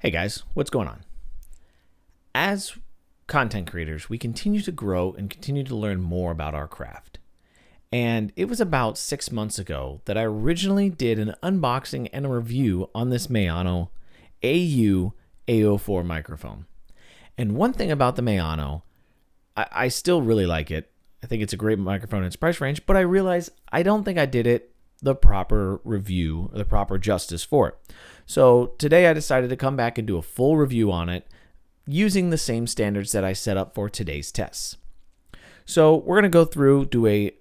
Hey guys, what's going on? As content creators, we continue to grow and continue to learn more about our craft. And it was about 6 months ago that I originally did an unboxing and a review on this Maono AU-A04 microphone. And one thing about the Maono, I still really like it. I think it's a great microphone in its price range, but I realized I don't think I did it the proper review, or the proper justice for it. So today I decided to come back and do a full review on it using the same standards that I set up for today's tests. So we're going to go through, do a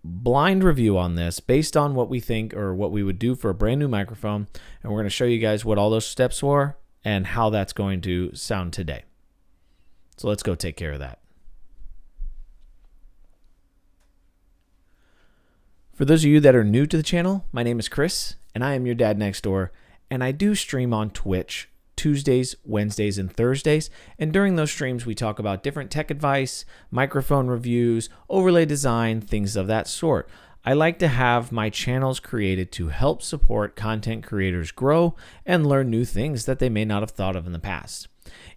blind review on this based on what we think or what we would do for a brand new microphone. And we're going to show you guys what all those steps were and how that's going to sound today. So let's go take care of that. For those of you that are new to the channel, my name is Chris, and I am your dad next door, and I do stream on Twitch Tuesdays, Wednesdays, and Thursdays, and during those streams we talk about different tech advice, microphone reviews, overlay design, things of that sort. I like to have my channels created to help support content creators grow and learn new things that they may not have thought of in the past.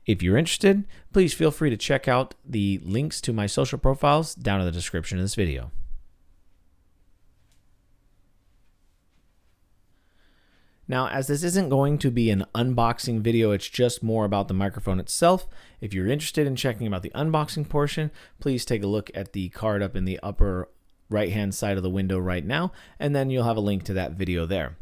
If you're interested, please feel free to check out the links to my social profiles down in the description of this video. Now, as this isn't going to be an unboxing video, it's just more about the microphone itself. If you're interested in checking about the unboxing portion, please take a look at the card up in the upper right-hand side of the window right now, and then you'll have a link to that video there.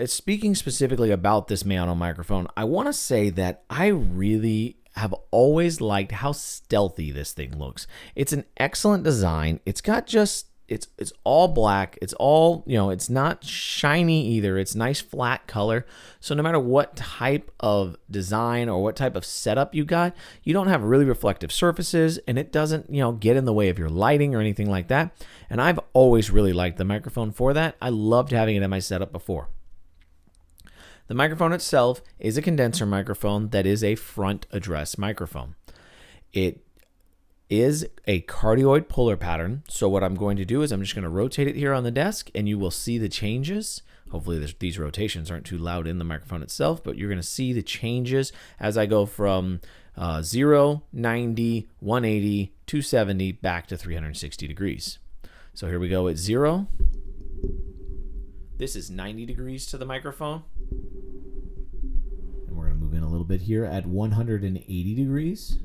Speaking specifically about this Maono microphone, I want to say that I really have always liked how stealthy this thing looks. It's an excellent design. It's got just It's all black. It's all, it's not shiny either. It's nice flat color. So no matter what type of design or what type of setup you got, you don't have really reflective surfaces, and it doesn't, get in the way of your lighting or anything like that. And I've always really liked the microphone for that. I loved having it in my setup before. The microphone itself is a condenser microphone that is a front address microphone. It is a cardioid puller pattern. So what I'm going to do is I'm just going to rotate it here on the desk, and you will see the changes. Hopefully these rotations aren't too loud in the microphone itself, but you're going to see the changes as I go from 0, 90, 180, 270 back to 360 degrees. So here we go at 0. This is 90 degrees to the microphone. And we're going to move in a little bit here at 180 degrees.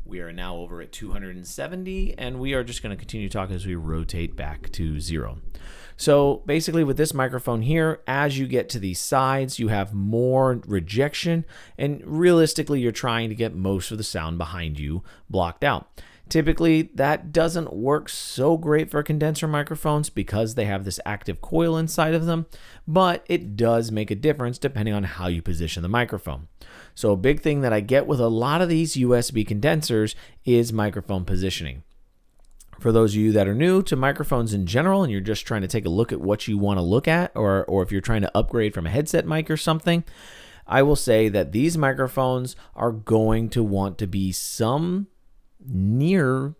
We are now over at 270, and we are just going to continue talking as we rotate back to 0. So basically with this microphone here, as you get to these sides, you have more rejection, and realistically you're trying to get most of the sound behind you blocked out. Typically, that doesn't work so great for condenser microphones because they have this active coil inside of them, but it does make a difference depending on how you position the microphone. So a big thing that I get with a lot of these USB condensers is microphone positioning. For those of you that are new to microphones in general and you're just trying to take a look at what you want to look at, or if you're trying to upgrade from a headset mic or something, I will say that these microphones are going to want to be some near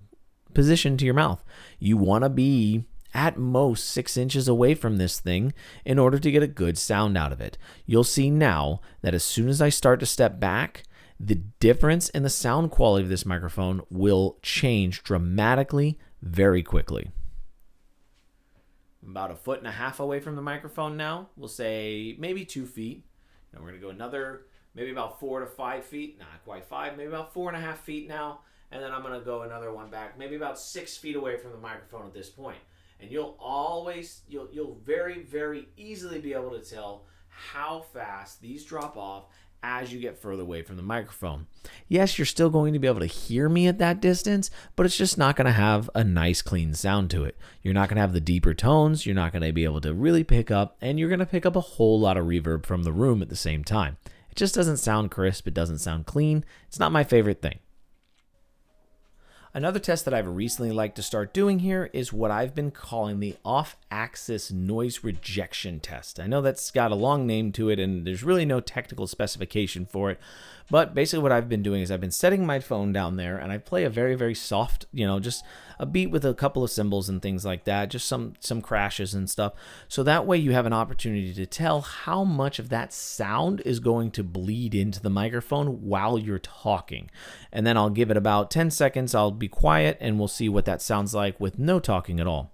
position to your mouth. You want to be at most 6 inches away from this thing in order to get a good sound out of it. You'll see now that as soon as I start to step back, the difference in the sound quality of this microphone will change dramatically very quickly. I'm about 1.5 feet away from the microphone now. We'll say maybe 2 feet. And we're going to go another, maybe about 4 to 5 feet. Not quite 5, maybe about 4.5 feet now. And then I'm going to go another one back, maybe about 6 feet away from the microphone at this point. And you'll very, very easily be able to tell how fast these drop off as you get further away from the microphone. Yes, you're still going to be able to hear me at that distance, but it's just not going to have a nice, clean sound to it. You're not going to have the deeper tones. You're not going to be able to really pick up, and you're going to pick up a whole lot of reverb from the room at the same time. It just doesn't sound crisp. It doesn't sound clean. It's not my favorite thing. Another test that I've recently liked to start doing here is what I've been calling the off-axis noise rejection test. I know that's got a long name to it and there's really no technical specification for it, but basically what I've been doing is I've been setting my phone down there and I play a very, very soft, just a beat with a couple of cymbals and things like that, just some crashes and stuff. So that way you have an opportunity to tell how much of that sound is going to bleed into the microphone while you're talking. And then I'll give it about 10 seconds, I'll be quiet, and we'll see what that sounds like with no talking at all.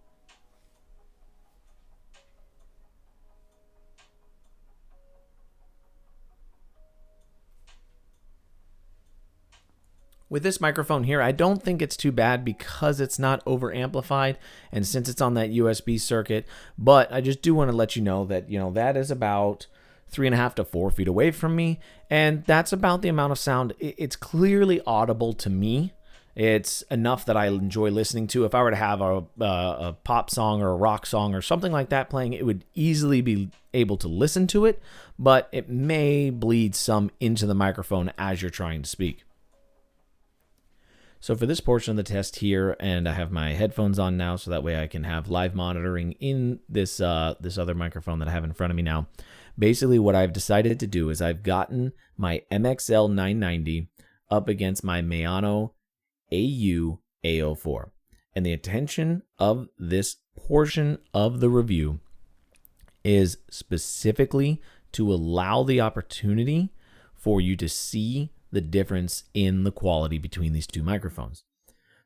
With this microphone here, I don't think it's too bad because it's not over amplified and since it's on that USB circuit, but I just do want to let you know that, that is about 3.5 to 4 feet away from me, and that's about the amount of sound. It's clearly audible to me. It's enough that I enjoy listening to. If I were to have a pop song or a rock song or something like that playing, it would easily be able to listen to it, but it may bleed some into the microphone as you're trying to speak. So for this portion of the test here, and I have my headphones on now so that way I can have live monitoring in this this other microphone that I have in front of me now. Basically what I've decided to do is I've gotten my MXL 990 up against my Maono AU-A04. And the intention of this portion of the review is specifically to allow the opportunity for you to see the difference in the quality between these two microphones.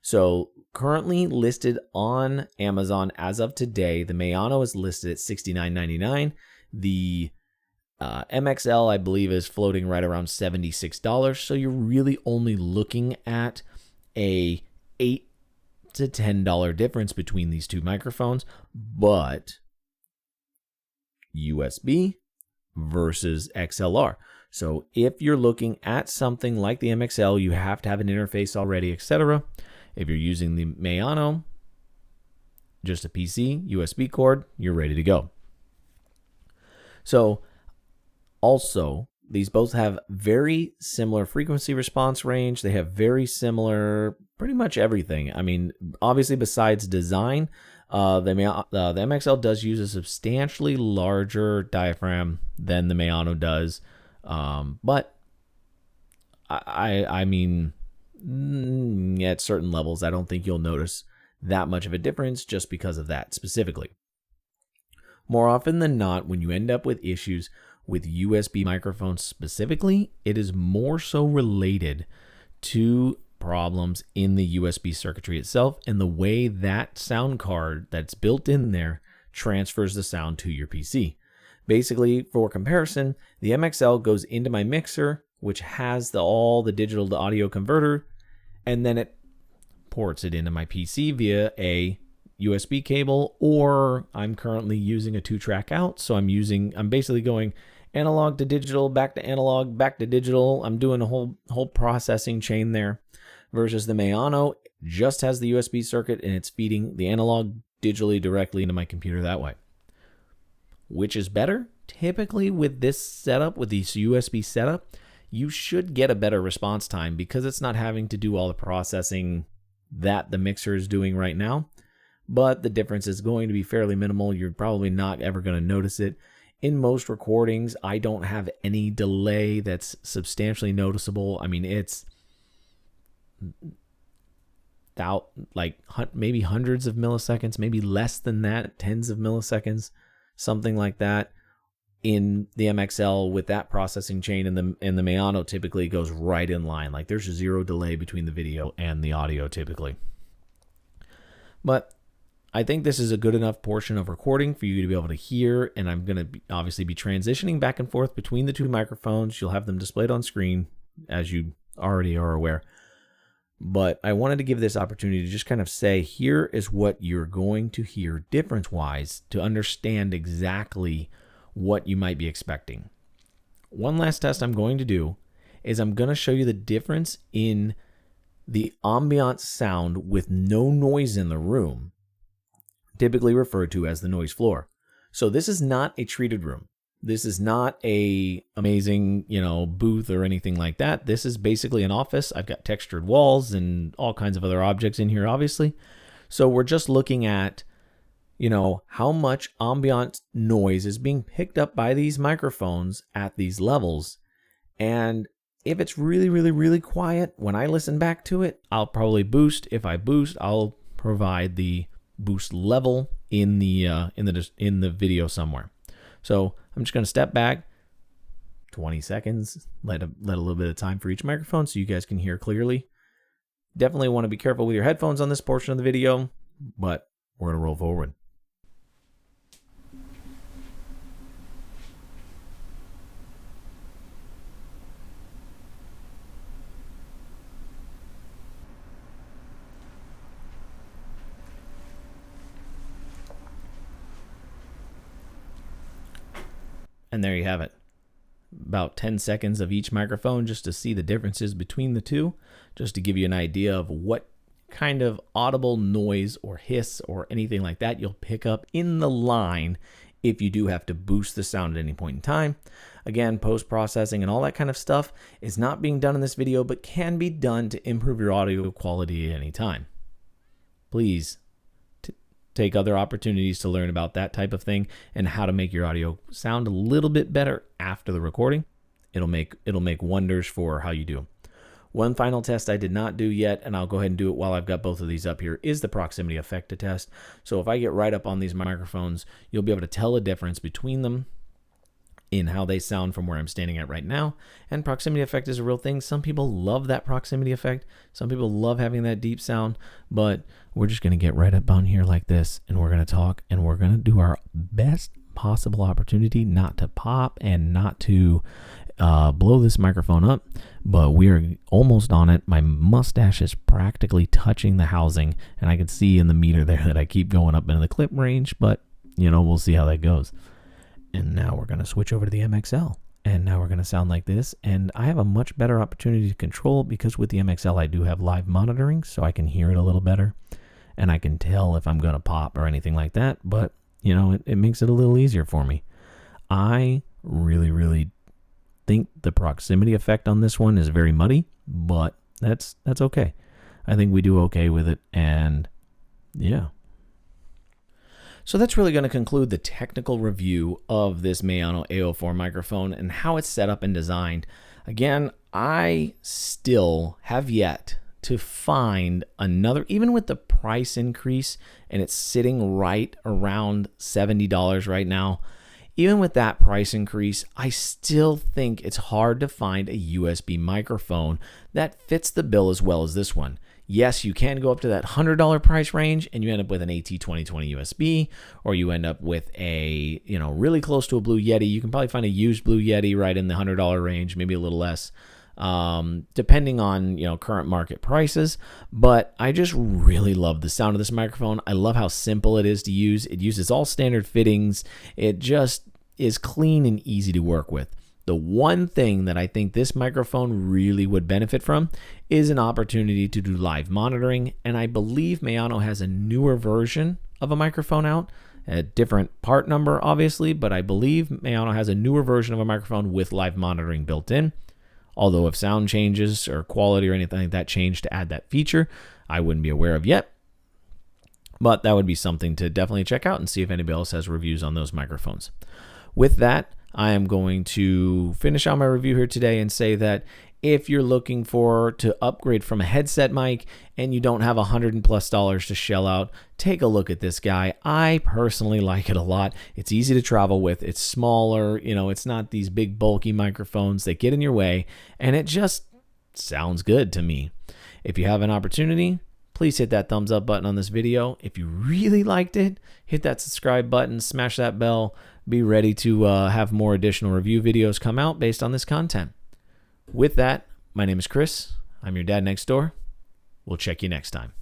So currently listed on Amazon as of today, the Maono is listed at $69.99. The MXL, I believe, is floating right around $76. So you're really only looking at a $8 to $10 difference between these two microphones, but USB versus XLR. So if you're looking at something like the MXL, you have to have an interface already, etc. If you're using the Maono, just a PC, USB cord, you're ready to go. So also, these both have very similar frequency response range. They have very similar pretty much everything. I mean, obviously besides design, the MXL does use a substantially larger diaphragm than the Maono does. But I mean, at certain levels, I don't think you'll notice that much of a difference just because of that specifically. More often than not, when you end up with issues with USB microphones specifically, it is more so related to problems in the USB circuitry itself and the way that sound card that's built in there transfers the sound to your PC. Basically, for comparison, the MXL goes into my mixer, which has all the digital to audio converter, and then it ports it into my PC via a USB cable, or I'm currently using a 2-track out. So I'm basically going analog to digital, back to analog, back to digital. I'm doing a whole processing chain there, versus the Maono just has the USB circuit and it's feeding the analog digitally directly into my computer that way. Which is better? Typically with this setup, with this USB setup, you should get a better response time because it's not having to do all the processing that the mixer is doing right now. But the difference is going to be fairly minimal. You're probably not ever going to notice it. In most recordings, I don't have any delay that's substantially noticeable. I mean, it's maybe hundreds of milliseconds, maybe less than that, tens of milliseconds, something like that. In the MXL with that processing chain, and the Maono typically goes right in line. Like there's zero delay between the video and the audio typically. But I think this is a good enough portion of recording for you to be able to hear, and I'm going to obviously be transitioning back and forth between the two microphones. You'll have them displayed on screen, as you already are aware. But I wanted to give this opportunity to just kind of say, here is what you're going to hear difference-wise to understand exactly what you might be expecting. One last test I'm going to do is I'm going to show you the difference in the ambient sound with no noise in the room, typically referred to as the noise floor. So this is not a treated room. This is not a amazing, booth or anything like that. This is basically an office. I've got textured walls and all kinds of other objects in here, obviously. So we're just looking at, how much ambient noise is being picked up by these microphones at these levels. And if it's really, really, really quiet, when I listen back to it, I'll probably boost. If I boost, I'll provide the boost level in the video somewhere. So I'm just going to step back 20 seconds, let a little bit of time for each microphone so you guys can hear clearly. Definitely want to be careful with your headphones on this portion of the video, but we're going to roll forward. And there you have it. About 10 seconds of each microphone just to see the differences between the two, just to give you an idea of what kind of audible noise or hiss or anything like that you'll pick up in the line if you do have to boost the sound at any point in time. Again, post-processing and all that kind of stuff is not being done in this video, but can be done to improve your audio quality at any time. Please take other opportunities to learn about that type of thing and how to make your audio sound a little bit better after the recording. It'll make wonders for how you do. One final test I did not do yet, and I'll go ahead and do it while I've got both of these up here, is the proximity effect test. So if I get right up on these microphones, you'll be able to tell a difference between them in how they sound from where I'm standing at right now. And proximity effect is a real thing. Some people love that proximity effect. Some people love having that deep sound, but we're just going to get right up on here like this, and we're going to talk, and we're going to do our best possible opportunity not to pop and not to blow this microphone up, but we are almost on it. My mustache is practically touching the housing, and I can see in the meter there that I keep going up into the clip range, but we'll see how that goes. And now we're going to switch over to the MXL. And now we're going to sound like this. And I have a much better opportunity to control because with the MXL, I do have live monitoring, so I can hear it a little better. And I can tell if I'm going to pop or anything like that. But, it makes it a little easier for me. I really, really think the proximity effect on this one is very muddy, but that's okay. I think we do okay with it. And yeah. So that's really going to conclude the technical review of this Maono AU-A04 microphone and how it's set up and designed. Again, I still have yet to find another, even with the price increase, and it's sitting right around $70 right now. Even with that price increase, I still think it's hard to find a USB microphone that fits the bill as well as this one. Yes, you can go up to that $100 price range and you end up with an AT2020 USB, or you end up with a, really close to a Blue Yeti. You can probably find a used Blue Yeti right in the $100 range, maybe a little less, depending on, current market prices. But I just really love the sound of this microphone. I love how simple it is to use. It uses all standard fittings. It just is clean and easy to work with. The one thing that I think this microphone really would benefit from is an opportunity to do live monitoring, and I believe Maono has a newer version of a microphone out, a different part number obviously, but I believe Maono has a newer version of a microphone with live monitoring built in. Although if sound changes or quality or anything like that change to add that feature, I wouldn't be aware of yet. But that would be something to definitely check out and see if anybody else has reviews on those microphones. With that, I am going to finish out my review here today and say that if you're looking to upgrade from a headset mic and you don't have $100+ to shell out, take a look at this guy. I personally like it a lot. It's easy to travel with. It's smaller. It's not these big bulky microphones that get in your way, and it just sounds good to me. If you have an opportunity, please hit that thumbs up button on this video. If you really liked it, hit that subscribe button, smash that bell. Be ready to have more additional review videos come out based on this content. With that, my name is Chris. I'm your dad next door. We'll check you next time.